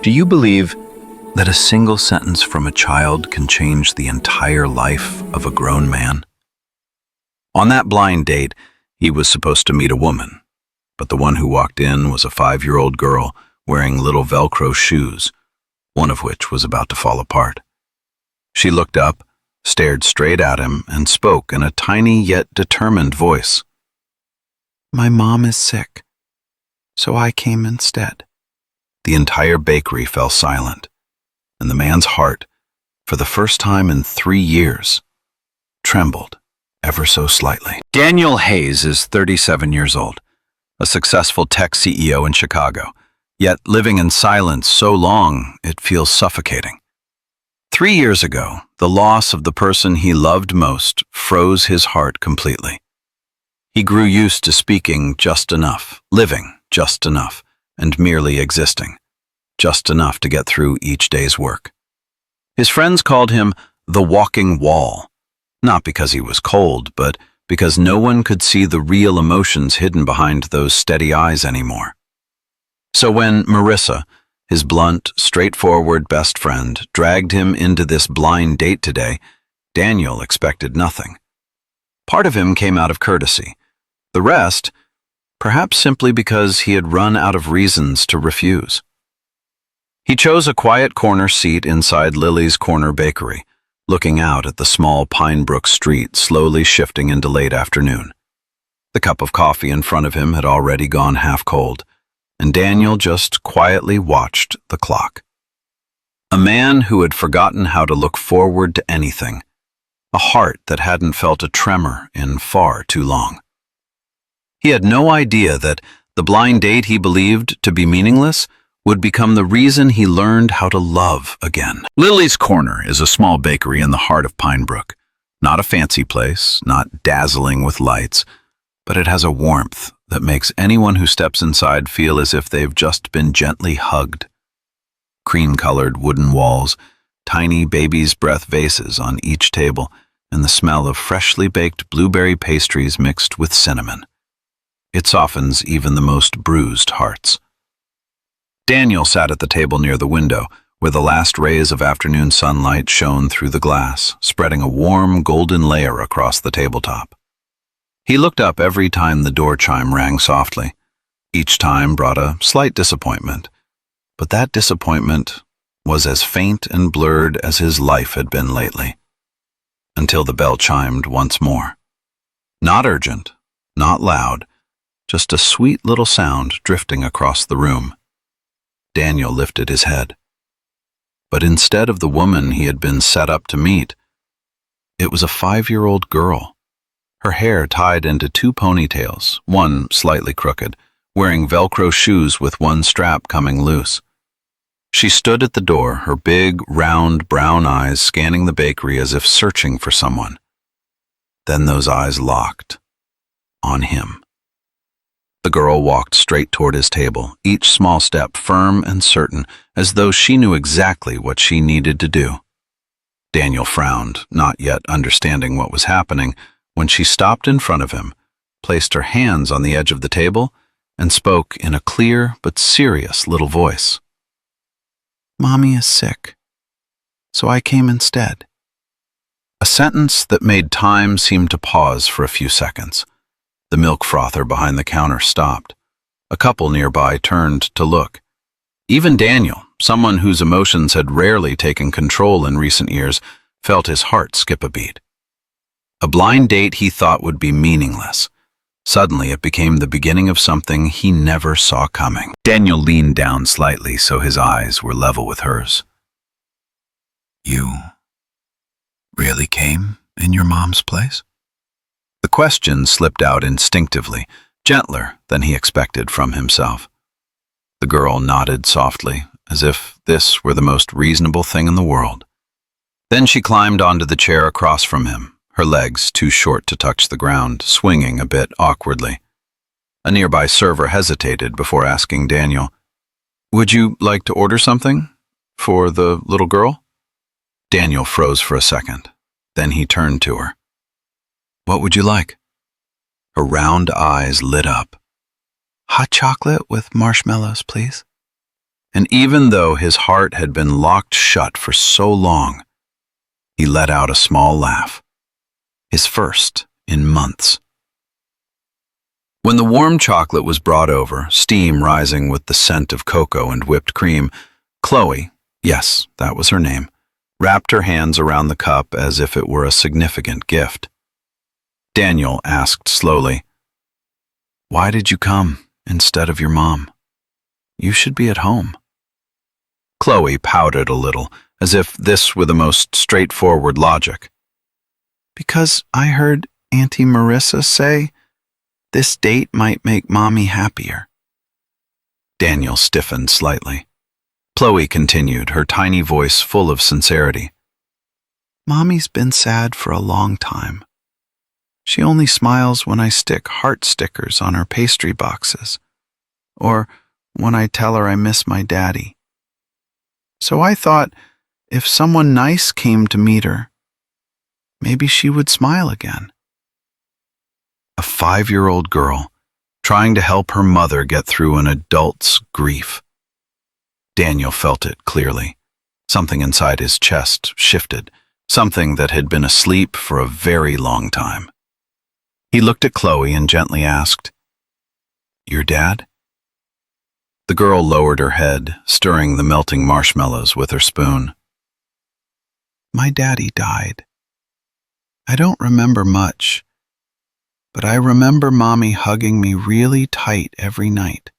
Do you believe that a single sentence from a child can change the entire life of a grown man? On that blind date, he was supposed to meet a woman, but the one who walked in was a 5-year-old girl wearing little Velcro shoes, one of which was about to fall apart. She looked up, stared straight at him, and spoke in a tiny yet determined voice. "My mom is sick, so I came instead." The entire bakery fell silent, and the man's heart, for the first time in 3 years, trembled ever so slightly. Daniel Hayes is 37 years old, a successful tech CEO in Chicago, yet living in silence so long it feels suffocating. 3 years ago, the loss of the person he loved most froze his heart completely. He grew used to speaking just enough, living just enough, and merely existing, just enough to get through each day's work. His friends called him the walking wall, not because he was cold, but because no one could see the real emotions hidden behind those steady eyes anymore. So when Marissa, his blunt, straightforward best friend, dragged him into this blind date today, Daniel expected nothing. Part of him came out of courtesy. The rest, perhaps simply because he had run out of reasons to refuse. He chose a quiet corner seat inside Lily's Corner Bakery, looking out at the small Pinebrook street slowly shifting into late afternoon. The cup of coffee in front of him had already gone half cold, and Daniel just quietly watched the clock. A man who had forgotten how to look forward to anything, a heart that hadn't felt a tremor in far too long. He had no idea that the blind date he believed to be meaningless would become the reason he learned how to love again. Lily's Corner is a small bakery in the heart of Pinebrook. Not a fancy place, not dazzling with lights, but it has a warmth that makes anyone who steps inside feel as if they've just been gently hugged. Cream-colored wooden walls, tiny baby's breath vases on each table, and the smell of freshly baked blueberry pastries mixed with cinnamon. It softens even the most bruised hearts. Daniel sat at the table near the window, where the last rays of afternoon sunlight shone through the glass, spreading a warm, golden layer across the tabletop. He looked up every time the door chime rang softly. Each time brought a slight disappointment, but that disappointment was as faint and blurred as his life had been lately, until the bell chimed once more. Not urgent, not loud, just a sweet little sound drifting across the room. Daniel lifted his head. But instead of the woman he had been set up to meet, it was a 5-year-old girl, her hair tied into 2 ponytails, one slightly crooked, wearing Velcro shoes with one strap coming loose. She stood at the door, her big, round, brown eyes scanning the bakery as if searching for someone. Then those eyes locked on him. The girl walked straight toward his table, each small step firm and certain, as though she knew exactly what she needed to do. Daniel frowned, not yet understanding what was happening, when she stopped in front of him, placed her hands on the edge of the table, and spoke in a clear but serious little voice. "Mommy is sick, so I came instead." A sentence that made time seem to pause for a few seconds. The milk frother behind the counter stopped. A couple nearby turned to look. Even Daniel, someone whose emotions had rarely taken control in recent years, felt his heart skip a beat. A blind date he thought would be meaningless. Suddenly it became the beginning of something he never saw coming. Daniel leaned down slightly so his eyes were level with hers. "You really came in your mom's place?" The question slipped out instinctively, gentler than he expected from himself. The girl nodded softly, as if this were the most reasonable thing in the world. Then she climbed onto the chair across from him, her legs too short to touch the ground, swinging a bit awkwardly. A nearby server hesitated before asking Daniel, "Would you like to order something for the little girl?" Daniel froze for a second. Then he turned to her. "What would you like?" Her round eyes lit up. "Hot chocolate with marshmallows, please." And even though his heart had been locked shut for so long, he let out a small laugh, his first in months. When the warm chocolate was brought over, steam rising with the scent of cocoa and whipped cream, Chloe, yes, that was her name, wrapped her hands around the cup as if it were a significant gift. Daniel asked slowly, "Why did you come instead of your mom? You should be at home." Chloe pouted a little, as if this were the most straightforward logic. "Because I heard Auntie Marissa say this date might make Mommy happier." Daniel stiffened slightly. Chloe continued, her tiny voice full of sincerity. "Mommy's been sad for a long time. She only smiles when I stick heart stickers on her pastry boxes, or when I tell her I miss my daddy. So I thought if someone nice came to meet her, maybe she would smile again." A 5-year-old girl trying to help her mother get through an adult's grief. Daniel felt it clearly. Something inside his chest shifted, something that had been asleep for a very long time. He looked at Chloe and gently asked, "Your dad?" The girl lowered her head, stirring the melting marshmallows with her spoon. "My daddy died. I don't remember much, but I remember Mommy hugging me really tight every night."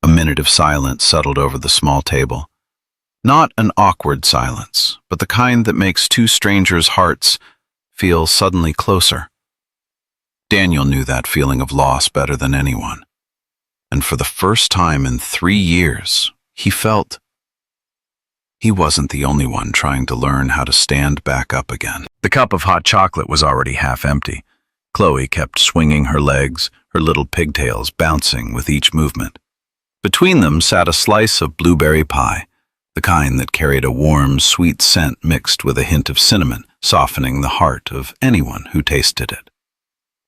A minute of silence settled over the small table. Not an awkward silence, but the kind that makes two strangers' hearts feel suddenly closer. Daniel knew that feeling of loss better than anyone. And for the first time in 3 years, he felt he wasn't the only one trying to learn how to stand back up again. The cup of hot chocolate was already half empty. Chloe kept swinging her legs, her little pigtails bouncing with each movement. Between them sat a slice of blueberry pie, the kind that carried a warm, sweet scent mixed with a hint of cinnamon, softening the heart of anyone who tasted it.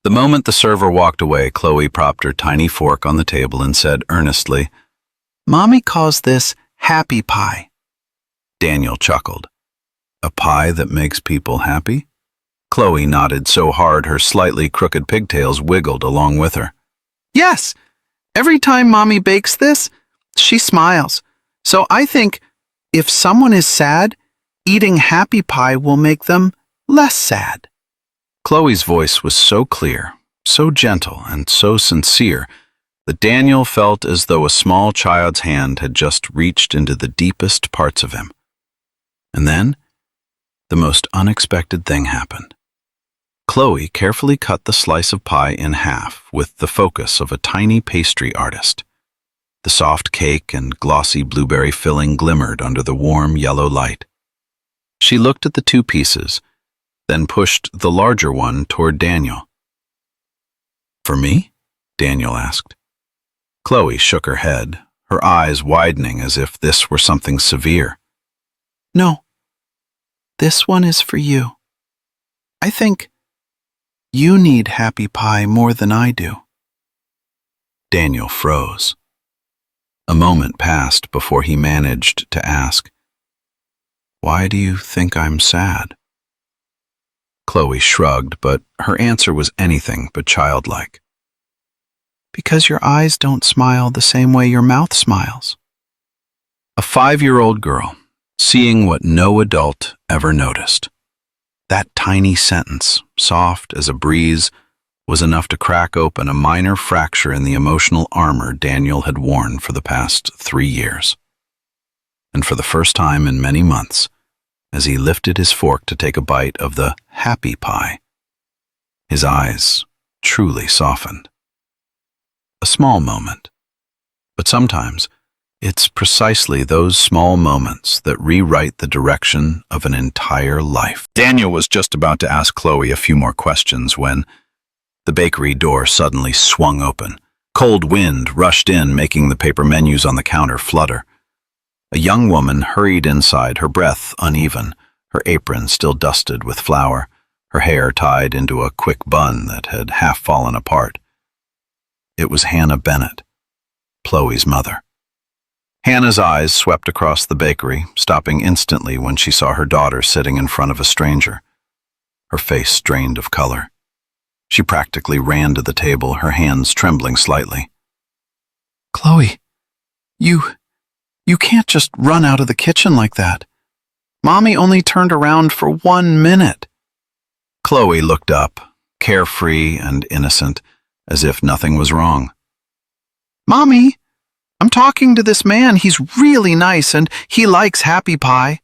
The moment the server walked away, Chloe propped her tiny fork on the table and said earnestly, "Mommy calls this happy pie." Daniel chuckled. "A pie that makes people happy?" Chloe nodded so hard her slightly crooked pigtails wiggled along with her. "Yes, every time Mommy bakes this, she smiles. So I think if someone is sad, eating happy pie will make them less sad." Chloe's voice was so clear, so gentle, and so sincere that Daniel felt as though a small child's hand had just reached into the deepest parts of him. And then, the most unexpected thing happened. Chloe carefully cut the slice of pie in half with the focus of a tiny pastry artist. The soft cake and glossy blueberry filling glimmered under the warm yellow light. She looked at the 2 pieces, then pushed the larger one toward Daniel. "For me?" Daniel asked. Chloe shook her head, her eyes widening as if this were something severe. "No, this one is for you. I think you need happy pie more than I do." Daniel froze. A moment passed before he managed to ask, "Why do you think I'm sad?" Chloe shrugged, but her answer was anything but childlike. "Because your eyes don't smile the same way your mouth smiles." A 5-year-old girl, seeing what no adult ever noticed. That tiny sentence, soft as a breeze, was enough to crack open a minor fracture in the emotional armor Daniel had worn for the past 3 years. And for the first time in many months, as he lifted his fork to take a bite of the happy pie, his eyes truly softened. A small moment, but sometimes it's precisely those small moments that rewrite the direction of an entire life. Daniel was just about to ask Chloe a few more questions when the bakery door suddenly swung open. Cold wind rushed in, making the paper menus on the counter flutter. A young woman hurried inside, her breath uneven, her apron still dusted with flour, her hair tied into a quick bun that had half fallen apart. It was Hannah Bennett, Chloe's mother. Hannah's eyes swept across the bakery, stopping instantly when she saw her daughter sitting in front of a stranger. Her face drained of color. She practically ran to the table, her hands trembling slightly. "Chloe, you can't just run out of the kitchen like that. Mommy only turned around for 1 minute." Chloe looked up, carefree and innocent, as if nothing was wrong. "Mommy, I'm talking to this man. He's really nice and he likes happy pie."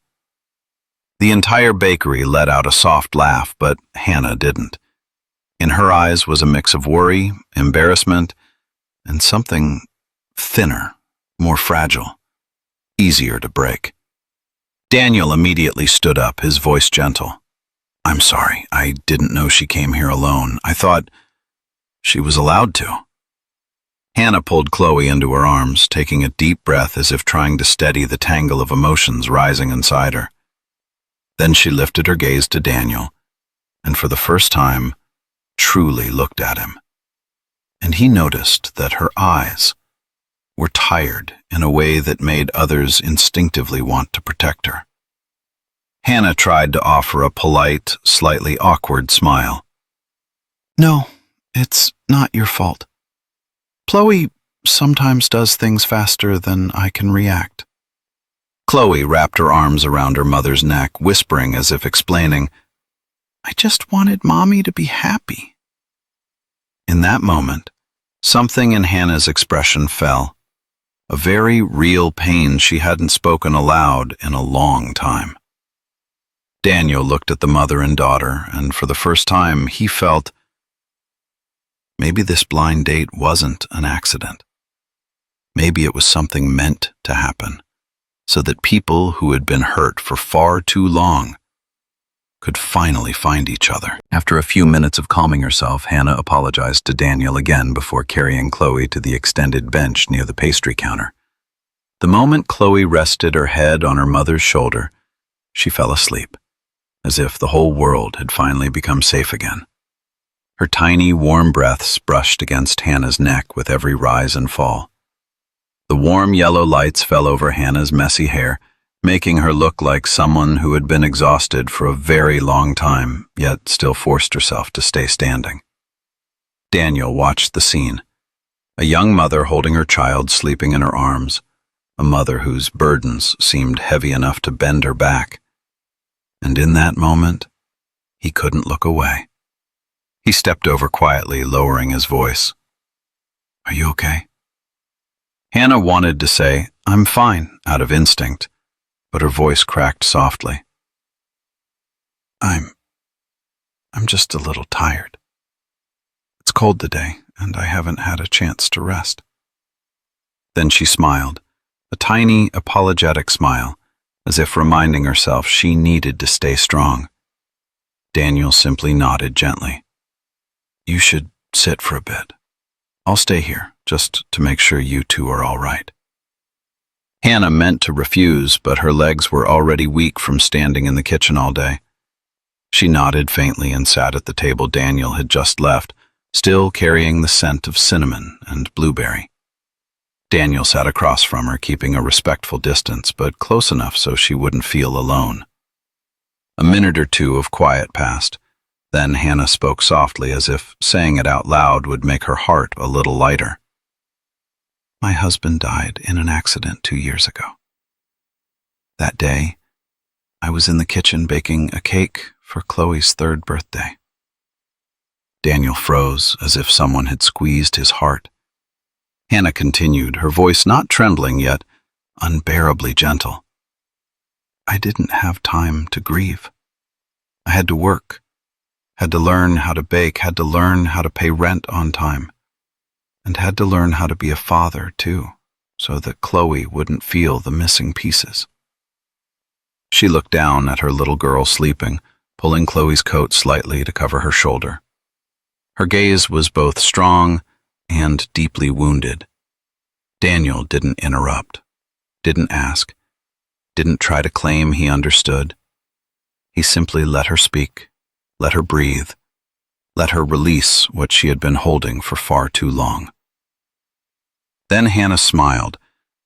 The entire bakery let out a soft laugh, but Hannah didn't. In her eyes was a mix of worry, embarrassment, and something thinner, more fragile, easier to break. Daniel immediately stood up, his voice gentle. "I'm sorry, I didn't know she came here alone. I thought she was allowed to." Hannah pulled Chloe into her arms, taking a deep breath as if trying to steady the tangle of emotions rising inside her. Then she lifted her gaze to Daniel, and for the first time, truly looked at him. And he noticed that her eyes were tired in a way that made others instinctively want to protect her. Hannah tried to offer a polite, slightly awkward smile. "No, it's not your fault. Chloe sometimes does things faster than I can react." Chloe wrapped her arms around her mother's neck, whispering as if explaining, "I just wanted Mommy to be happy." In that moment, something in Hannah's expression fell, a very real pain she hadn't spoken aloud in a long time. Daniel looked at the mother and daughter, and for the first time he felt maybe this blind date wasn't an accident. Maybe it was something meant to happen, so that people who had been hurt for far too long could finally find each other. After a few minutes of calming herself, Hannah apologized to Daniel again before carrying Chloe to the extended bench near the pastry counter. The moment Chloe rested her head on her mother's shoulder, she fell asleep, as if the whole world had finally become safe again. Her tiny, warm breaths brushed against Hannah's neck with every rise and fall. The warm yellow lights fell over Hannah's messy hair, making her look like someone who had been exhausted for a very long time, yet still forced herself to stay standing. Daniel watched the scene. A young mother holding her child sleeping in her arms, a mother whose burdens seemed heavy enough to bend her back. And in that moment, he couldn't look away. He stepped over quietly, lowering his voice. "Are you okay?" Hannah wanted to say, "I'm fine," out of instinct, but her voice cracked softly. I'm just a little tired. It's cold today, and I haven't had a chance to rest." Then she smiled, a tiny, apologetic smile, as if reminding herself she needed to stay strong. Daniel simply nodded gently. "You should sit for a bit. I'll stay here, just to make sure you two are all right." Hannah meant to refuse, but her legs were already weak from standing in the kitchen all day. She nodded faintly and sat at the table Daniel had just left, still carrying the scent of cinnamon and blueberry. Daniel sat across from her, keeping a respectful distance, but close enough so she wouldn't feel alone. A minute or two of quiet passed. Then Hannah spoke softly, as if saying it out loud would make her heart a little lighter. "My husband died in an accident 2 years ago. That day, I was in the kitchen baking a cake for Chloe's 3rd birthday." Daniel froze, as if someone had squeezed his heart. Hannah continued, her voice not trembling yet unbearably gentle. "I didn't have time to grieve. I had to work. Had to learn how to bake, had to learn how to pay rent on time, and had to learn how to be a father, too, so that Chloe wouldn't feel the missing pieces." She looked down at her little girl sleeping, pulling Chloe's coat slightly to cover her shoulder. Her gaze was both strong and deeply wounded. Daniel didn't interrupt, didn't ask, didn't try to claim he understood. He simply let her speak. Let her breathe. Let her release what she had been holding for far too long. Then Hannah smiled,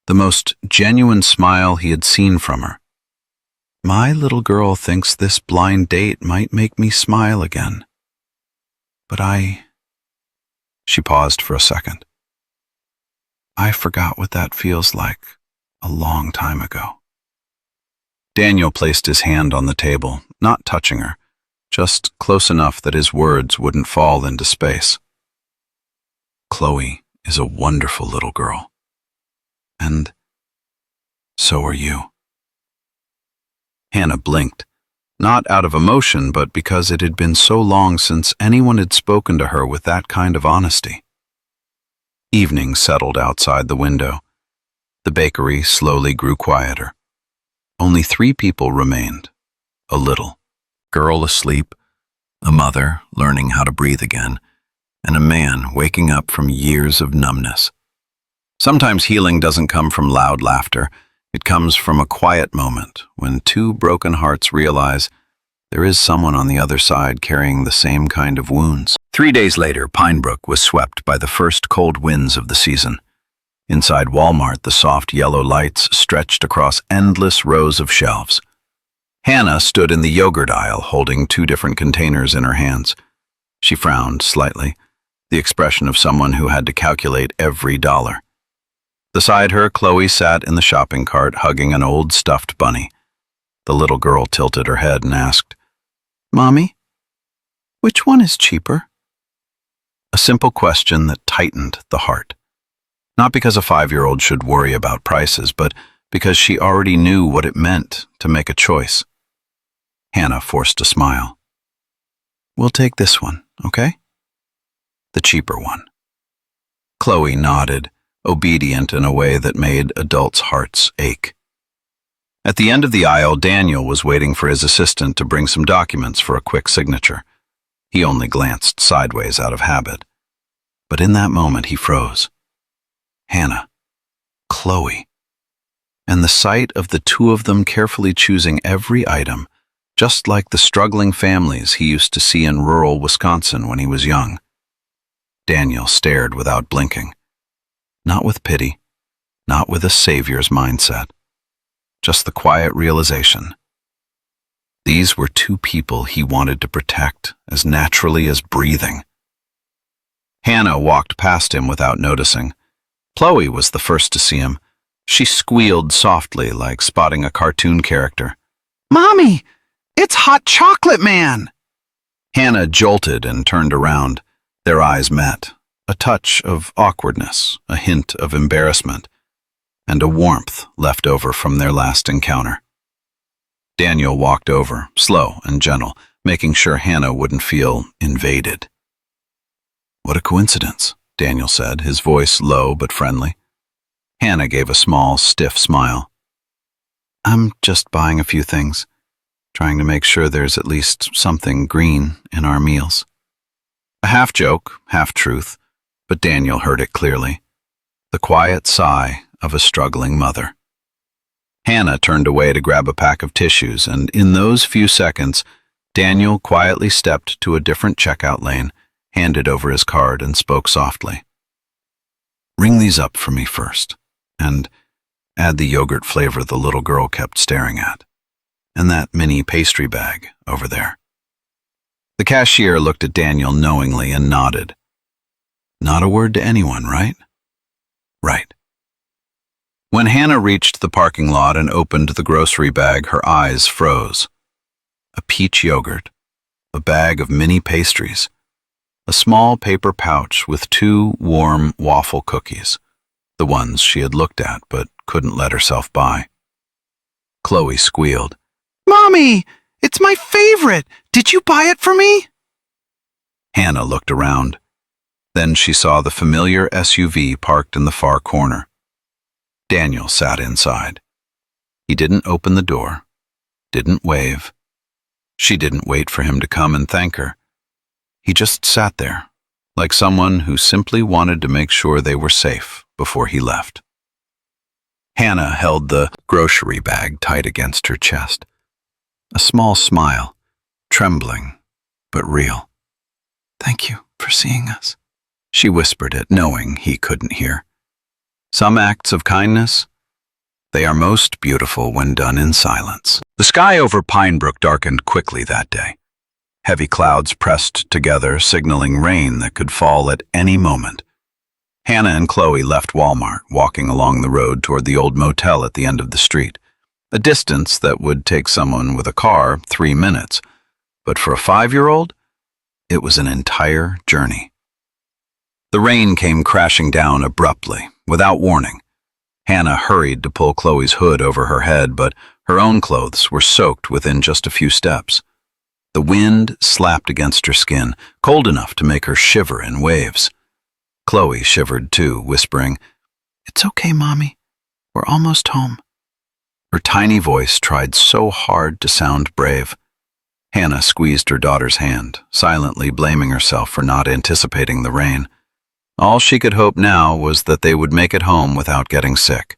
the most genuine smile he had seen from her. My little girl thinks this blind date might make me smile again. But She paused for a second. I forgot what that feels like a long time ago. Daniel placed his hand on the table, not touching her, just close enough that his words wouldn't fall into space. Chloe is a wonderful little girl. And so are you. Hannah blinked, not out of emotion, but because it had been so long since anyone had spoken to her with that kind of honesty. Evening settled outside the window. The bakery slowly grew quieter. Only 3 people remained. A little girl asleep, a mother learning how to breathe again, and a man waking up from years of numbness. Sometimes healing doesn't come from loud laughter. It comes from a quiet moment when 2 broken hearts realize there is someone on the other side carrying the same kind of wounds. 3 days later, Pinebrook was swept by the first cold winds of the season. Inside Walmart, the soft yellow lights stretched across endless rows of shelves. Hannah stood in the yogurt aisle holding 2 different containers in her hands. She frowned slightly, the expression of someone who had to calculate every dollar. Beside her, Chloe sat in the shopping cart hugging an old stuffed bunny. The little girl tilted her head and asked, "Mommy, which one is cheaper?" A simple question that tightened the heart. Not because a 5-year-old should worry about prices, but because she already knew what it meant to make a choice. Hannah forced a smile. "We'll take this one, okay?" The cheaper one. Chloe nodded, obedient in a way that made adults' hearts ache. At the end of the aisle, Daniel was waiting for his assistant to bring some documents for a quick signature. He only glanced sideways out of habit. But in that moment, he froze. Hannah, Chloe, and the sight of the 2 of them carefully choosing every item, just like the struggling families he used to see in rural Wisconsin when he was young. Daniel stared without blinking. Not with pity, not with a savior's mindset. Just the quiet realization. These were 2 people he wanted to protect as naturally as breathing. Hannah walked past him without noticing. Chloe was the first to see him. She squealed softly, like spotting a cartoon character. "Mommy, it's Hot Chocolate Man!" Hannah jolted and turned around. Their eyes met. A touch of awkwardness, a hint of embarrassment, and a warmth left over from their last encounter. Daniel walked over, slow and gentle, making sure Hannah wouldn't feel invaded. "What a coincidence," Daniel said, his voice low but friendly. Hannah gave a small, stiff smile. "I'm just buying a few things, trying to make sure there's at least something green in our meals." A half joke, half truth, but Daniel heard it clearly. The quiet sigh of a struggling mother. Hannah turned away to grab a pack of tissues, and in those few seconds, Daniel quietly stepped to a different checkout lane, handed over his card, and spoke softly. "Ring these up for me first, and add the yogurt flavor the little girl kept staring at, and that mini pastry bag over there." The cashier looked at Daniel knowingly and nodded. "Not a word to anyone, right?" "Right." When Hannah reached the parking lot and opened the grocery bag, her eyes froze. A peach yogurt, a bag of mini pastries, a small paper pouch with 2 warm waffle cookies, the ones she had looked at but couldn't let herself buy. Chloe squealed, "Mommy, it's my favorite! Did you buy it for me?" Hannah looked around. Then she saw the familiar SUV parked in the far corner. Daniel sat inside. He didn't open the door, didn't wave. She didn't wait for him to come and thank her. He just sat there, like someone who simply wanted to make sure they were safe before he left. Hannah held the grocery bag tight against her chest. A small smile, trembling but real. "Thank you for seeing us," she whispered it, knowing he couldn't hear. Some acts of kindness They are most beautiful when done in silence. The sky over Pinebrook darkened quickly that day. Heavy clouds pressed together, signaling rain that could fall at any moment. Hannah and Chloe left Walmart, walking along the road toward the old motel at the end of the street, a distance that would take someone with a car 3 minutes, but for a 5-year-old, it was an entire journey. The rain came crashing down abruptly, without warning. Hannah hurried to pull Chloe's hood over her head, but her own clothes were soaked within just a few steps. The wind slapped against her skin, cold enough to make her shiver in waves. Chloe shivered too, whispering, "It's okay, Mommy. We're almost home." Her tiny voice tried so hard to sound brave. Hannah squeezed her daughter's hand, silently blaming herself for not anticipating the rain. All she could hope now was that they would make it home without getting sick.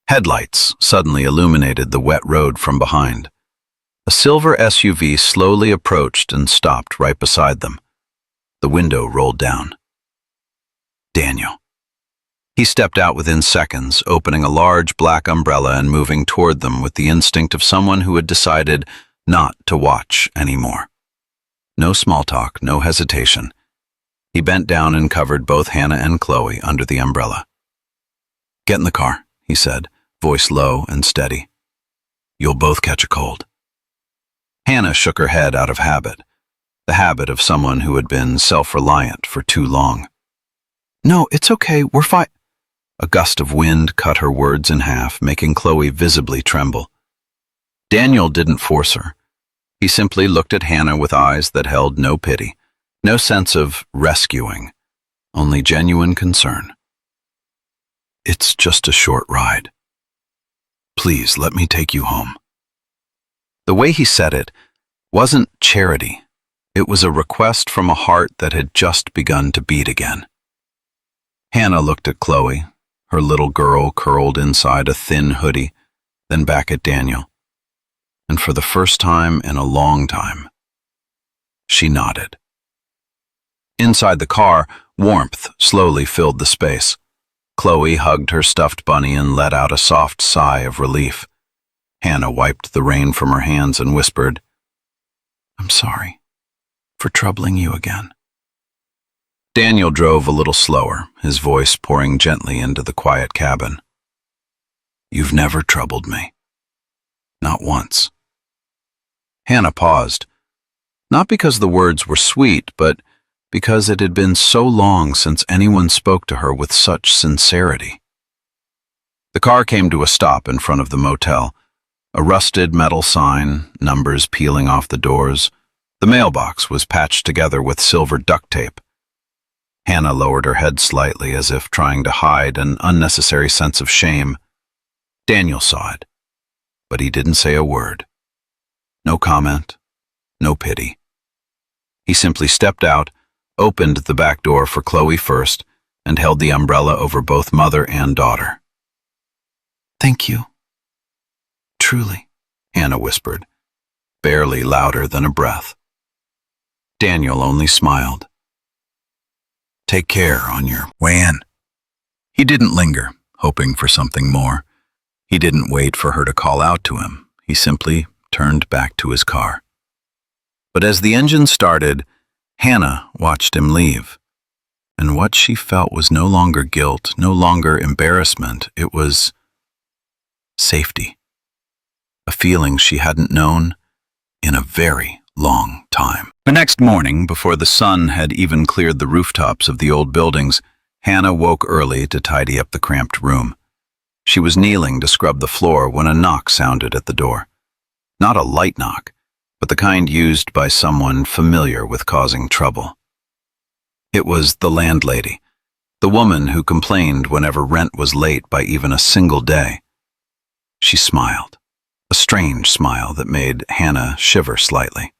Headlights suddenly illuminated the wet road from behind. A silver SUV slowly approached and stopped right beside them. The window rolled down. Daniel. He stepped out within seconds, opening a large black umbrella and moving toward them with the instinct of someone who had decided not to watch anymore. No small talk, no hesitation. He bent down and covered both Hannah and Chloe under the umbrella. "Get in the car," he said, voice low and steady. "You'll both catch a cold." Hannah shook her head out of habit, the habit of someone who had been self-reliant for too long. "No, it's okay, we're fine." A gust of wind cut her words in half, making Chloe visibly tremble. Daniel didn't force her. He simply looked at Hannah with eyes that held no pity, no sense of rescuing, only genuine concern. "It's just a short ride. Please let me take you home." The way he said it wasn't charity. It was a request from a heart that had just begun to beat again. Hannah looked at Chloe, her little girl curled inside a thin hoodie, then back at Daniel. And for the first time in a long time, she nodded. Inside the car, warmth slowly filled the space. Chloe hugged her stuffed bunny and let out a soft sigh of relief. Hannah wiped the rain from her hands and whispered, "I'm sorry for troubling you again." Daniel drove a little slower, his voice pouring gently into the quiet cabin. "You've never troubled me. Not once." Hannah paused, not because the words were sweet, but because it had been so long since anyone spoke to her with such sincerity. The car came to a stop in front of the motel, a rusted metal sign, numbers peeling off the doors. The mailbox was patched together with silver duct tape. Hannah lowered her head slightly as if trying to hide an unnecessary sense of shame. Daniel saw it, but he didn't say a word. No comment, no pity. He simply stepped out, opened the back door for Chloe first, and held the umbrella over both mother and daughter. "Thank you. Truly," Hannah whispered, barely louder than a breath. Daniel only smiled. "Take care on your way in." He didn't linger, hoping for something more. He didn't wait for her to call out to him. He simply turned back to his car. But as the engine started, Hannah watched him leave. And what she felt was no longer guilt, no longer embarrassment. It was safety. A feeling she hadn't known in a very long time. The next morning, before the sun had even cleared the rooftops of the old buildings, Hannah woke early to tidy up the cramped room. She was kneeling to scrub the floor when a knock sounded at the door. Not a light knock, but the kind used by someone familiar with causing trouble. It was the landlady, the woman who complained whenever rent was late by even a single day. She smiled, a strange smile that made Hannah shiver slightly.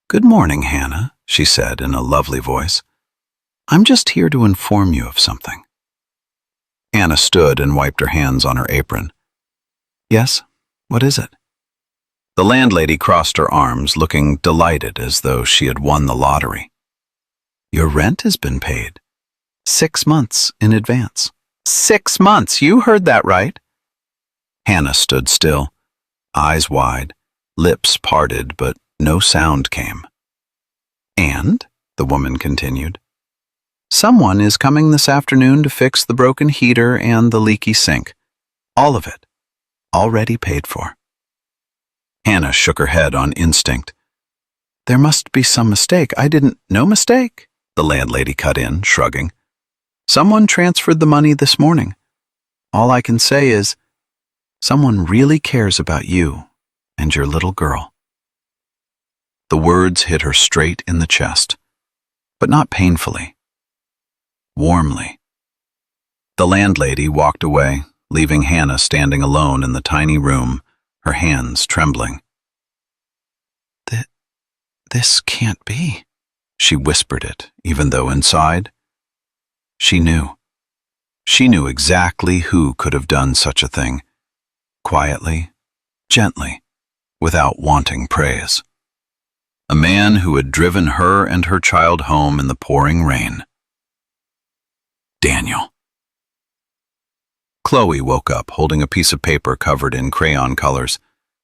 "Good morning, Hannah," she said in a lovely voice. "I'm just here to inform you of something." Hannah stood and wiped her hands on her apron. "Yes, what is it?" The landlady crossed her arms, looking delighted as though she had won the lottery. "Your rent has been paid. 6 months in advance." 6 months, you heard that right. Hannah stood still, eyes wide, lips parted, but no sound came. "And," the woman continued, "someone is coming this afternoon to fix the broken heater and the leaky sink. All of it. Already paid for." Hannah shook her head on instinct. "There must be some mistake. I didn't—" "No mistake," the landlady cut in, shrugging. "Someone transferred the money this morning. All I can say is, someone really cares about you and your little girl." The words hit her straight in the chest, but not painfully. Warmly. The landlady walked away, leaving Hannah standing alone in the tiny room, her hands trembling. This can't be," she whispered it, even though inside, she knew. She knew exactly who could have done such a thing, quietly, gently, without wanting praise. A man who had driven her and her child home in the pouring rain. Daniel. Chloe woke up holding a piece of paper covered in crayon colors.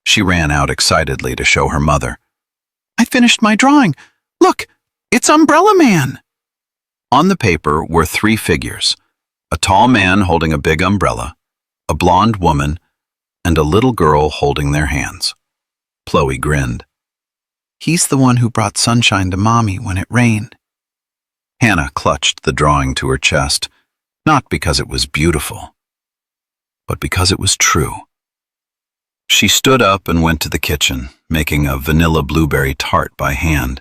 She ran out excitedly to show her mother. "I finished my drawing. Look, it's Umbrella Man." On the paper were 3 figures: a tall man holding a big umbrella, a blonde woman, and a little girl holding their hands. Chloe grinned. "He's the one who brought sunshine to Mommy when it rained." Hannah clutched the drawing to her chest, not because it was beautiful, but because it was true. She stood up and went to the kitchen, making a vanilla blueberry tart by hand,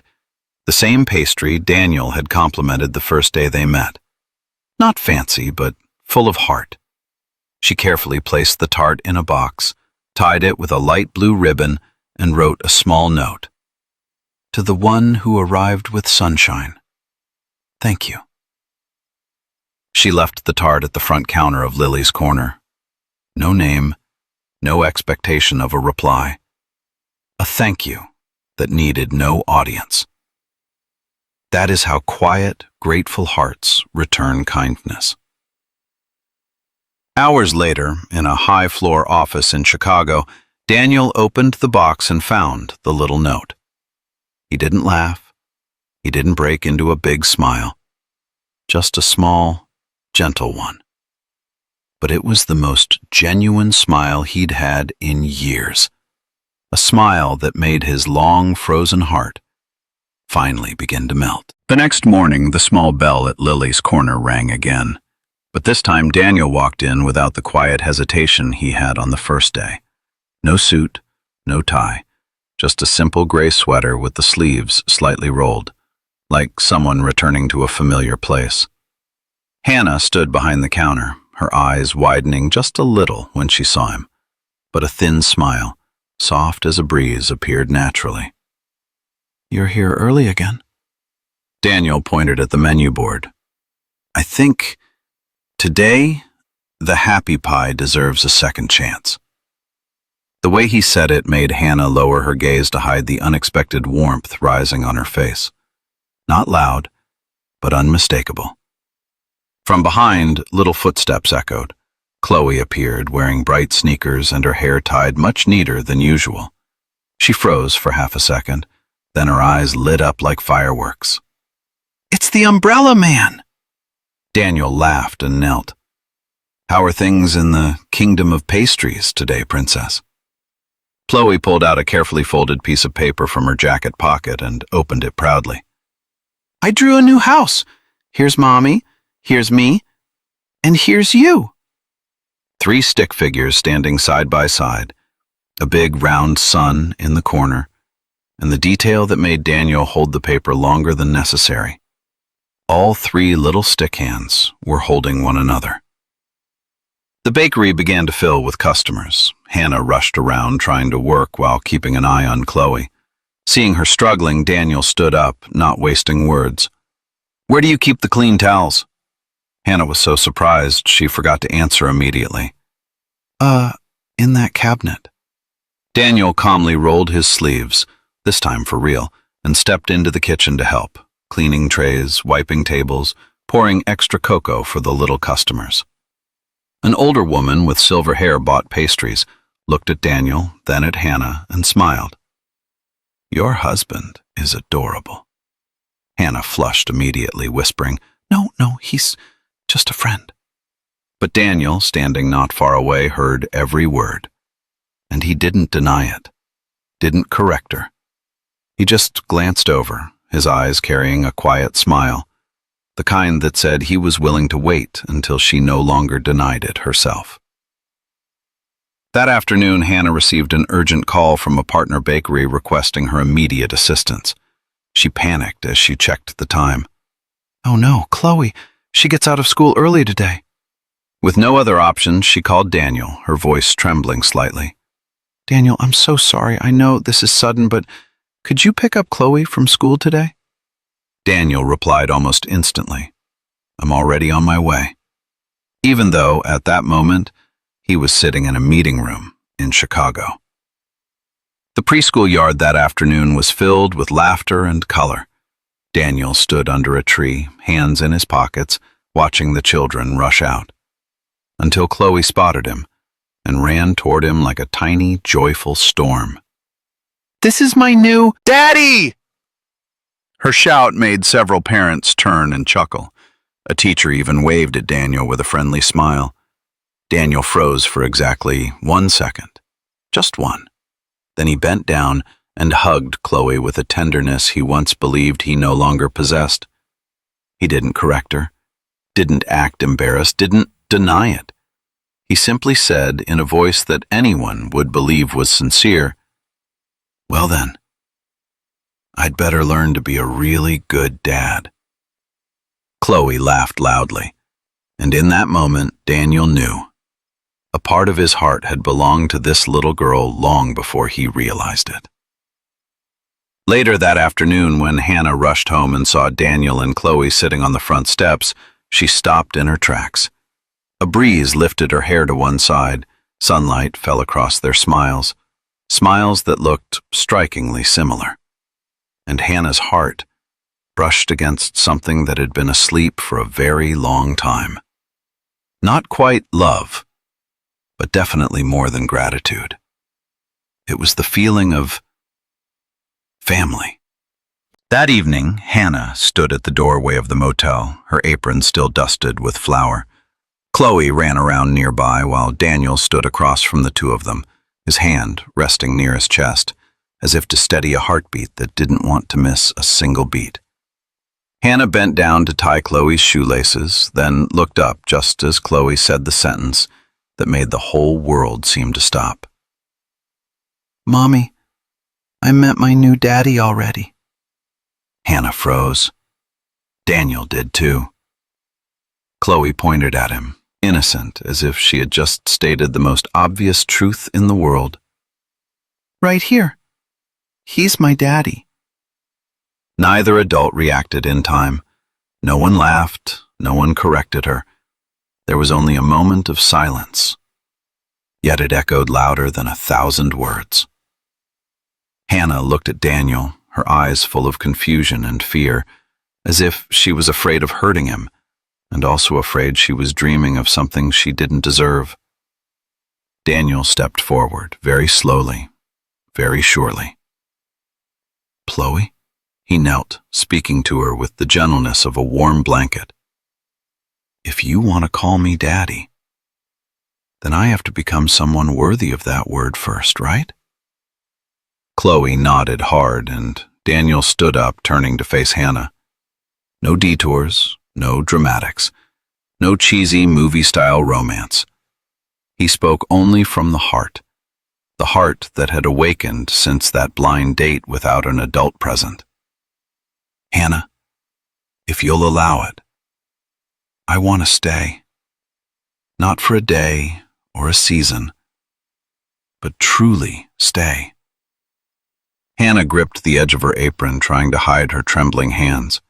the same pastry Daniel had complimented the first day they met. Not fancy, but full of heart. She carefully placed the tart in a box, tied it with a light blue ribbon, and wrote a small note. "To the one who arrived with sunshine. Thank you." She left the tart at the front counter of Lily's corner. No name, no expectation of a reply. A thank you that needed no audience. That is how quiet, grateful hearts return kindness. Hours later, in a high-floor office in Chicago, Daniel opened the box and found the little note. He didn't laugh. He didn't break into a big smile. Just a small, gentle one. But it was the most genuine smile he'd had in years. A smile that made his long, frozen heart finally begin to melt. The next morning, the small bell at Lily's corner rang again. But this time Daniel walked in without the quiet hesitation he had on the first day. No suit, no tie, just a simple gray sweater with the sleeves slightly rolled, like someone returning to a familiar place. Hannah stood behind the counter, her eyes widening just a little when she saw him, but a thin smile, soft as a breeze, appeared naturally. "You're here early again." Daniel pointed at the menu board. "I think today the happy pie deserves a second chance." The way he said it made Hannah lower her gaze to hide the unexpected warmth rising on her face. Not loud, but unmistakable. From behind, little footsteps echoed. Chloe appeared, wearing bright sneakers and her hair tied much neater than usual. She froze for half a second, then her eyes lit up like fireworks. "It's the Umbrella Man!" Daniel laughed and knelt. "How are things in the kingdom of pastries today, Princess?" Chloe pulled out a carefully folded piece of paper from her jacket pocket and opened it proudly. "I drew a new house. Here's Mommy. Here's me, and here's you." 3 stick figures standing side by side, a big round sun in the corner, and the detail that made Daniel hold the paper longer than necessary. All 3 little stick hands were holding one another. The bakery began to fill with customers. Hannah rushed around trying to work while keeping an eye on Chloe. Seeing her struggling, Daniel stood up, not wasting words. "Where do you keep the clean towels?" Hannah was so surprised she forgot to answer immediately. In that cabinet." Daniel calmly rolled his sleeves, this time for real, and stepped into the kitchen to help, cleaning trays, wiping tables, pouring extra cocoa for the little customers. An older woman with silver hair bought pastries, looked at Daniel, then at Hannah, and smiled. "Your husband is adorable." Hannah flushed immediately, whispering, No, he's just a friend." But Daniel, standing not far away, heard every word. And he didn't deny it, didn't correct her. He just glanced over, his eyes carrying a quiet smile, the kind that said he was willing to wait until she no longer denied it herself. That afternoon, Hannah received an urgent call from a partner bakery requesting her immediate assistance. She panicked as she checked the time. "Oh no, Chloe, she gets out of school early today." With no other options, she called Daniel, her voice trembling slightly. "Daniel, I'm so sorry. I know this is sudden, but could you pick up Chloe from school today?" Daniel replied almost instantly, "I'm already on my way," even though, at that moment, he was sitting in a meeting room in Chicago. The preschool yard that afternoon was filled with laughter and color. Daniel stood under a tree, hands in his pockets, watching the children rush out, until Chloe spotted him and ran toward him like a tiny, joyful storm. "This is my new Daddy!" Her shout made several parents turn and chuckle. A teacher even waved at Daniel with a friendly smile. Daniel froze for exactly 1 second. Just one. Then he bent down and hugged Chloe with a tenderness he once believed he no longer possessed. He didn't correct her, didn't act embarrassed, didn't deny it. He simply said, in a voice that anyone would believe was sincere, "Well then, I'd better learn to be a really good dad." Chloe laughed loudly, and in that moment, Daniel knew. A part of his heart had belonged to this little girl long before he realized it. Later that afternoon, when Hannah rushed home and saw Daniel and Chloe sitting on the front steps, she stopped in her tracks. A breeze lifted her hair to one side, sunlight fell across their smiles, smiles that looked strikingly similar. And Hannah's heart brushed against something that had been asleep for a very long time. Not quite love, but definitely more than gratitude. It was the feeling of family. That evening, Hannah stood at the doorway of the motel, her apron still dusted with flour. Chloe ran around nearby while Daniel stood across from the two of them, his hand resting near his chest, as if to steady a heartbeat that didn't want to miss a single beat. Hannah bent down to tie Chloe's shoelaces, then looked up just as Chloe said the sentence that made the whole world seem to stop. "Mommy, I met my new daddy already." Hannah froze. Daniel did too. Chloe pointed at him, innocent, as if she had just stated the most obvious truth in the world. "Right here. He's my daddy." Neither adult reacted in time. No one laughed, no one corrected her. There was only a moment of silence, yet it echoed louder than 1,000 words. Hannah looked at Daniel, her eyes full of confusion and fear, as if she was afraid of hurting him, and also afraid she was dreaming of something she didn't deserve. Daniel stepped forward, very slowly, very surely. "Chloe?" He knelt, speaking to her with the gentleness of a warm blanket. "If you want to call me Daddy, then I have to become someone worthy of that word first, right?" Chloe nodded hard, and Daniel stood up, turning to face Hannah. No detours, no dramatics, no cheesy movie-style romance. He spoke only from the heart that had awakened since that blind date without an adult present. "Hannah, if you'll allow it, I want to stay. Not for a day or a season, but truly stay." Hannah gripped the edge of her apron, trying to hide her trembling hands.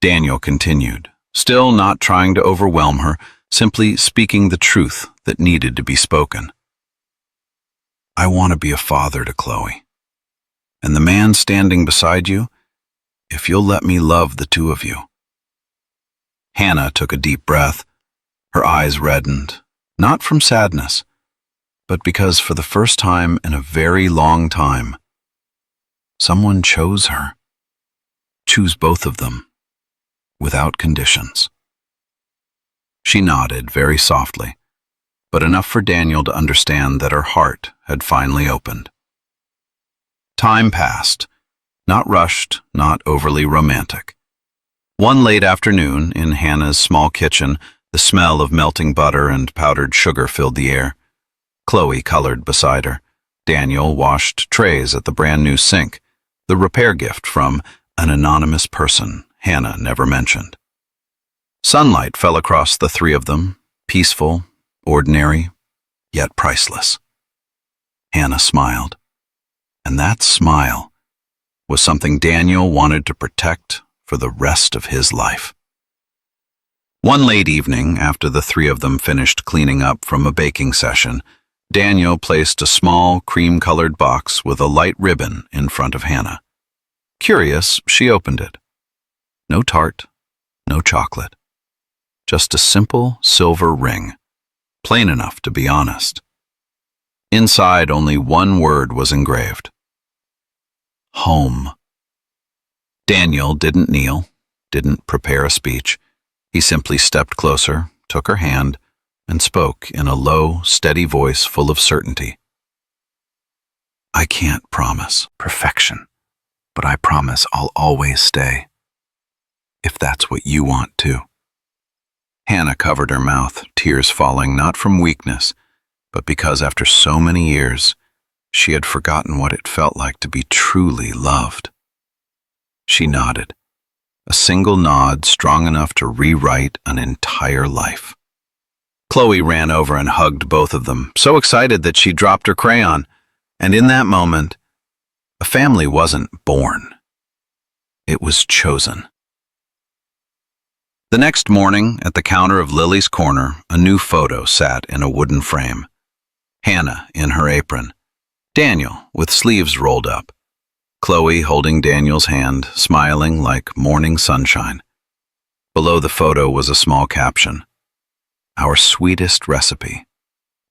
Daniel continued, still not trying to overwhelm her, simply speaking the truth that needed to be spoken. "I want to be a father to Chloe. And the man standing beside you, if you'll let me love the two of you." Hannah took a deep breath. Her eyes reddened, Not from sadness, but because for the first time in a very long time, someone chose her. Choose both of them, without conditions. She nodded very softly, but enough for Daniel to understand that her heart had finally opened. Time passed, not rushed, not overly romantic. One late afternoon, in Hannah's small kitchen, the smell of melting butter and powdered sugar filled the air. Chloe colored beside her. Daniel washed trays at the brand-new sink, the repair gift from an anonymous person Hannah never mentioned. Sunlight fell across the three of them, peaceful, ordinary, yet priceless. Hannah smiled, and that smile was something Daniel wanted to protect for the rest of his life. One late evening, after the three of them finished cleaning up from a baking session, Daniel placed a small, cream-colored box with a light ribbon in front of Hannah. Curious, she opened it. No tart, no chocolate. Just a simple silver ring, plain enough to be honest. Inside, only one word was engraved. Home. Daniel didn't kneel, didn't prepare a speech. He simply stepped closer, took her hand, and spoke in a low, steady voice full of certainty. I can't promise perfection, but I promise I'll always stay, if that's what you want too. Hannah covered her mouth, tears falling not from weakness, but because after so many years, she had forgotten what it felt like to be truly loved. She nodded, a single nod strong enough to rewrite an entire life. Chloe ran over and hugged both of them, so excited that she dropped her crayon, and in that moment, a family wasn't born. It was chosen. The next morning, at the counter of Lily's corner, a new photo sat in a wooden frame. Hannah in her apron, Daniel with sleeves rolled up, Chloe holding Daniel's hand, smiling like morning sunshine. Below the photo was a small caption. Our sweetest recipe.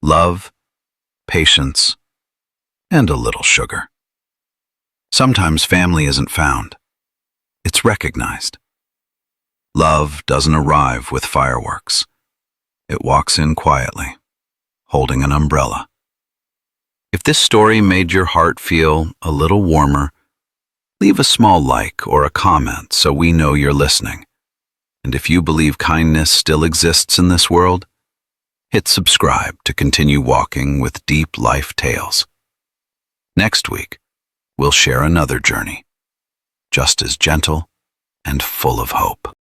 Love, patience, and a little sugar. Sometimes family isn't found. It's recognized. Love doesn't arrive with fireworks. It walks in quietly, holding an umbrella. If this story made your heart feel a little warmer, leave a small like or a comment so we know you're listening. And if you believe kindness still exists in this world, hit subscribe to continue walking with deep life tales. Next week, we'll share another journey, just as gentle and full of hope.